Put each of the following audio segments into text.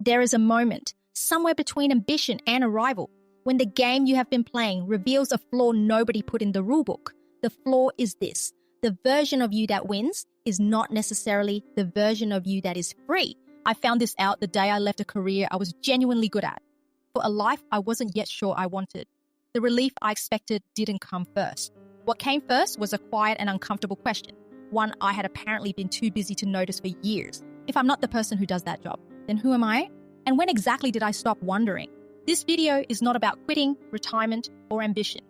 There is a moment, somewhere between ambition and arrival, when the game you have been playing reveals a flaw nobody put in the rulebook. The flaw is this: the version of you that wins is not necessarily the version of you that is free. I found this out the day I left a career I was genuinely good at, for a life I wasn't yet sure I wanted. The relief I expected didn't come first. What came first was a quiet and uncomfortable question, one I had apparently been too busy to notice for years. If I'm not the person who does that job, then who am I? And when exactly did I stop wondering? This video is not about quitting, retirement, or ambition.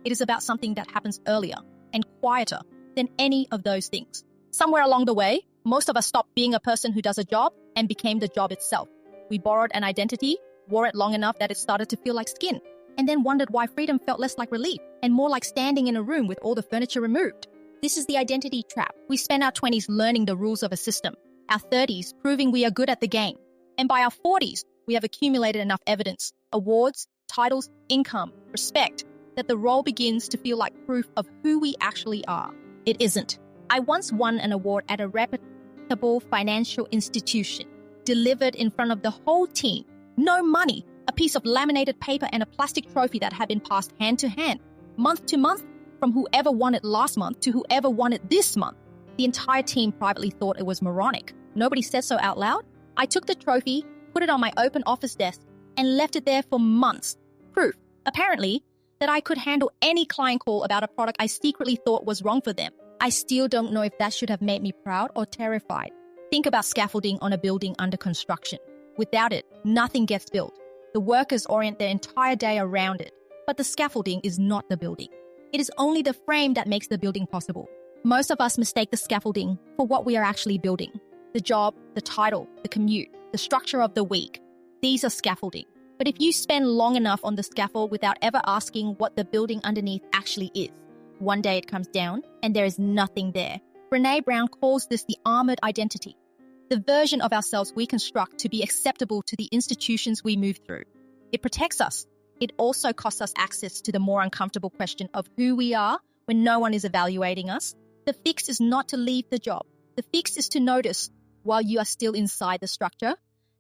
It is about something that happens earlier and quieter than any of those things. Somewhere along the way, most of us stopped being a person who does a job and became the job itself. We borrowed an identity, wore it long enough that it started to feel like skin, and then wondered why freedom felt less like relief and more like standing in a room with all the furniture removed. This is the identity trap. We spend our 20s learning the rules of a system, our 30s proving we are good at the game, and by our 40s, we have accumulated enough evidence, awards, titles, income, respect, that the role begins to feel like proof of who we actually are. It isn't. I once won an award at a reputable financial institution, delivered in front of the whole team. No money, a piece of laminated paper and a plastic trophy that had been passed hand to hand, month to month, from whoever won it last month to whoever won it this month. The entire team privately thought it was moronic. Nobody said so out loud. I took the trophy, put it on my open office desk, and left it there for months. Proof, apparently, that I could handle any client call about a product I secretly thought was wrong for them. I still don't know if that should have made me proud or terrified. Think about scaffolding on a building under construction. Without it, nothing gets built. The workers orient their entire day around it, but the scaffolding is not the building. It is only the frame that makes the building possible. Most of us mistake the scaffolding for what we are actually building. The job, the title, the commute, the structure of the week. These are scaffolding. But if you spend long enough on the scaffold without ever asking what the building underneath actually is, one day it comes down and there is nothing there. Brené Brown calls this the armoured identity, the version of ourselves we construct to be acceptable to the institutions we move through. It protects us. It also costs us access to the more uncomfortable question of who we are when no one is evaluating us. The fix is not to leave the job. The fix is to notice, while you are still inside the structure,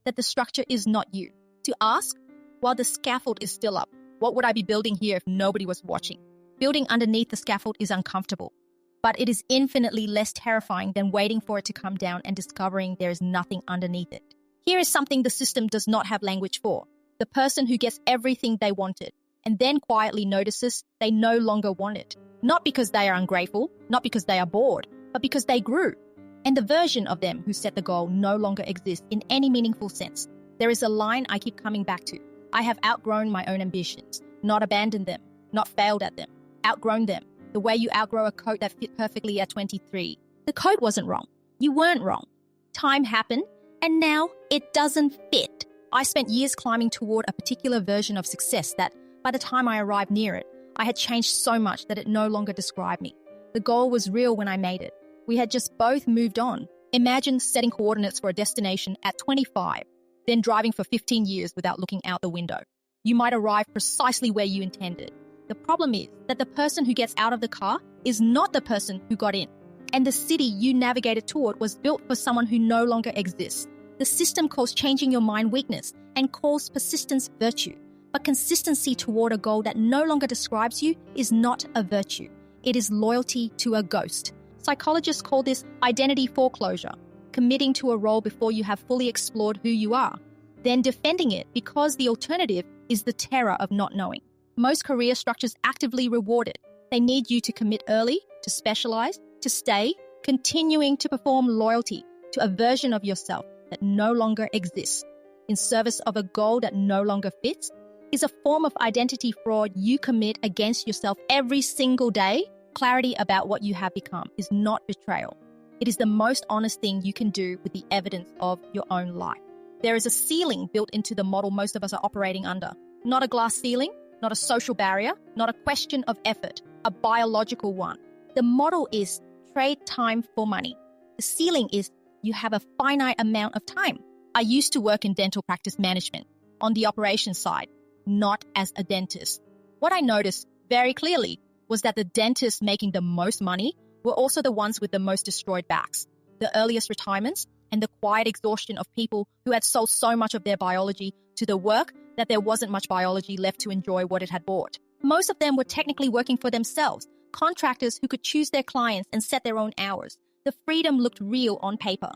that the structure is not you. To ask, while the scaffold is still up, what would I be building here if nobody was watching? Building underneath the scaffold is uncomfortable, but it is infinitely less terrifying than waiting for it to come down and discovering there is nothing underneath it. Here is something the system does not have language for. The person who gets everything they wanted and then quietly notices they no longer want it. Not because they are ungrateful, not because they are bored, but because they grew. And the version of them who set the goal no longer exists in any meaningful sense. There is a line I keep coming back to. I have outgrown my own ambitions, not abandoned them, not failed at them, outgrown them, the way you outgrow a coat that fit perfectly at 23. The coat wasn't wrong. You weren't wrong. Time happened, and now it doesn't fit. I spent years climbing toward a particular version of success that, by the time I arrived near it, I had changed so much that it no longer described me. The goal was real when I made it. We had just both moved on. Imagine setting coordinates for a destination at 25, then driving for 15 years without looking out the window. You might arrive precisely where you intended. The problem is that the person who gets out of the car is not the person who got in. And the city you navigated toward was built for someone who no longer exists. The system calls changing your mind weakness and calls persistence virtue. But consistency toward a goal that no longer describes you is not a virtue. It is loyalty to a ghost. Psychologists call this identity foreclosure, committing to a role before you have fully explored who you are, then defending it because the alternative is the terror of not knowing. Most career structures actively reward it. They need you to commit early, to specialize, to stay, continuing to perform loyalty to a version of yourself that no longer exists, in service of a goal that no longer fits, is a form of identity fraud you commit against yourself every single day. Clarity about what you have become is not betrayal. It is the most honest thing you can do with the evidence of your own life. There is a ceiling built into the model most of us are operating under. Not a glass ceiling, not a social barrier, not a question of effort, a biological one. The model is trade time for money. The ceiling is you have a finite amount of time. I used to work in dental practice management on the operations side, not as a dentist. What I noticed very clearly was that the dentists making the most money were also the ones with the most destroyed backs, the earliest retirements, and the quiet exhaustion of people who had sold so much of their biology to the work that there wasn't much biology left to enjoy what it had bought. Most of them were technically working for themselves, contractors who could choose their clients and set their own hours. The freedom looked real on paper,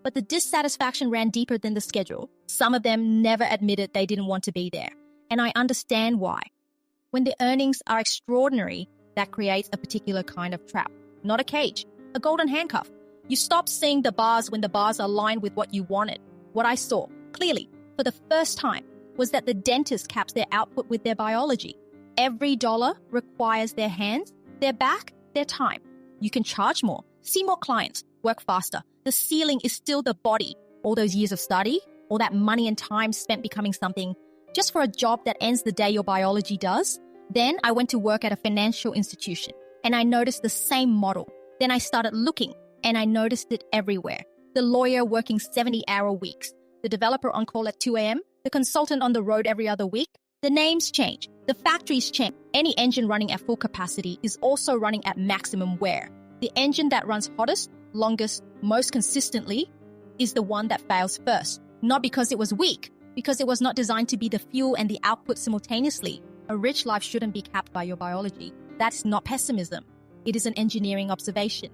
but the dissatisfaction ran deeper than the schedule. Some of them never admitted they didn't want to be there, and I understand why. When the earnings are extraordinary, that creates a particular kind of trap, not a cage, a golden handcuff. You stop seeing the bars when the bars are aligned with what you wanted. What I saw, clearly, for the first time, was that the dentist caps their output with their biology. Every dollar requires their hands, their back, their time. You can charge more, see more clients, work faster. The ceiling is still the body. All those years of study, all that money and time spent becoming something just for a job that ends the day your biology does. Then I went to work at a financial institution and I noticed the same model. Then I started looking and I noticed it everywhere. The lawyer working 70-hour weeks, the developer on call at 2 a.m., the consultant on the road every other week. The names change, the factories change. Any engine running at full capacity is also running at maximum wear. The engine that runs hottest, longest, most consistently is the one that fails first. Not because it was weak, because it was not designed to be the fuel and the output simultaneously. A rich life shouldn't be capped by your biology. That's not pessimism. It is an engineering observation.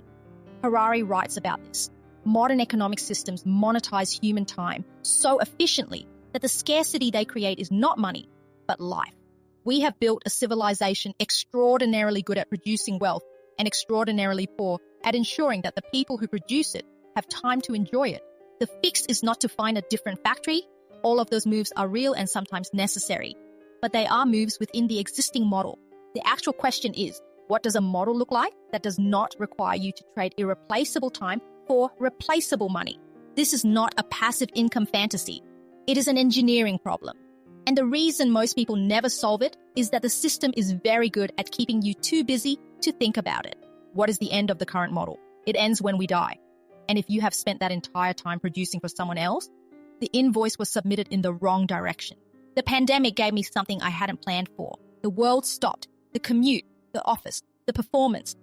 Harari writes about this. Modern economic systems monetize human time so efficiently that the scarcity they create is not money, but life. We have built a civilization extraordinarily good at producing wealth and extraordinarily poor at ensuring that the people who produce it have time to enjoy it. The fix is not to find a different factory. All of those moves are real and sometimes necessary, but they are moves within the existing model. The actual question is, what does a model look like that does not require you to trade irreplaceable time for replaceable money? This is not a passive income fantasy. It is an engineering problem. And the reason most people never solve it is that the system is very good at keeping you too busy to think about it. What is the end of the current model? It ends when we die. And if you have spent that entire time producing for someone else, the invoice was submitted in the wrong direction. The pandemic gave me something I hadn't planned for. The world stopped. The commute, the office, the performance.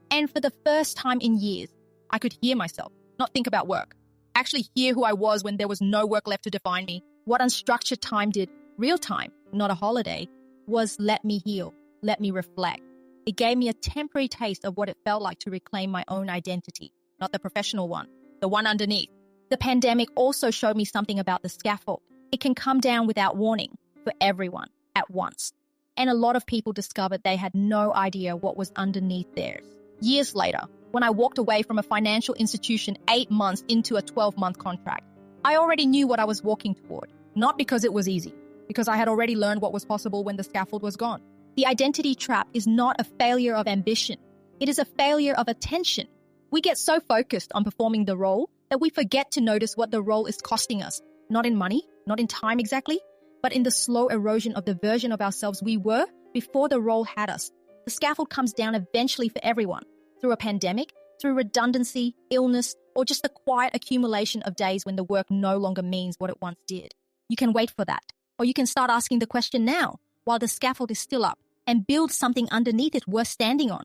And for the first time in years, I could hear myself, not think about work. Actually hear who I was when there was no work left to define me. What unstructured time did, real time, not a holiday, was let me heal, let me reflect. It gave me a temporary taste of what it felt like to reclaim my own identity, not the professional one, the one underneath. The pandemic also showed me something about the scaffold. It can come down without warning for everyone at once. And a lot of people discovered they had no idea what was underneath theirs. Years later, when I walked away from a financial institution 8 months into a 12-month contract, I already knew what I was walking toward. Not because it was easy, because I had already learned what was possible when the scaffold was gone. The identity trap is not a failure of ambition. It is a failure of attention. We get so focused on performing the role that we forget to notice what the role is costing us. Not in money, not in time exactly, but in the slow erosion of the version of ourselves we were before the role had us. The scaffold comes down eventually for everyone, through a pandemic, through redundancy, illness, or just the quiet accumulation of days when the work no longer means what it once did. You can wait for that, or you can start asking the question now, while the scaffold is still up, and build something underneath it worth standing on.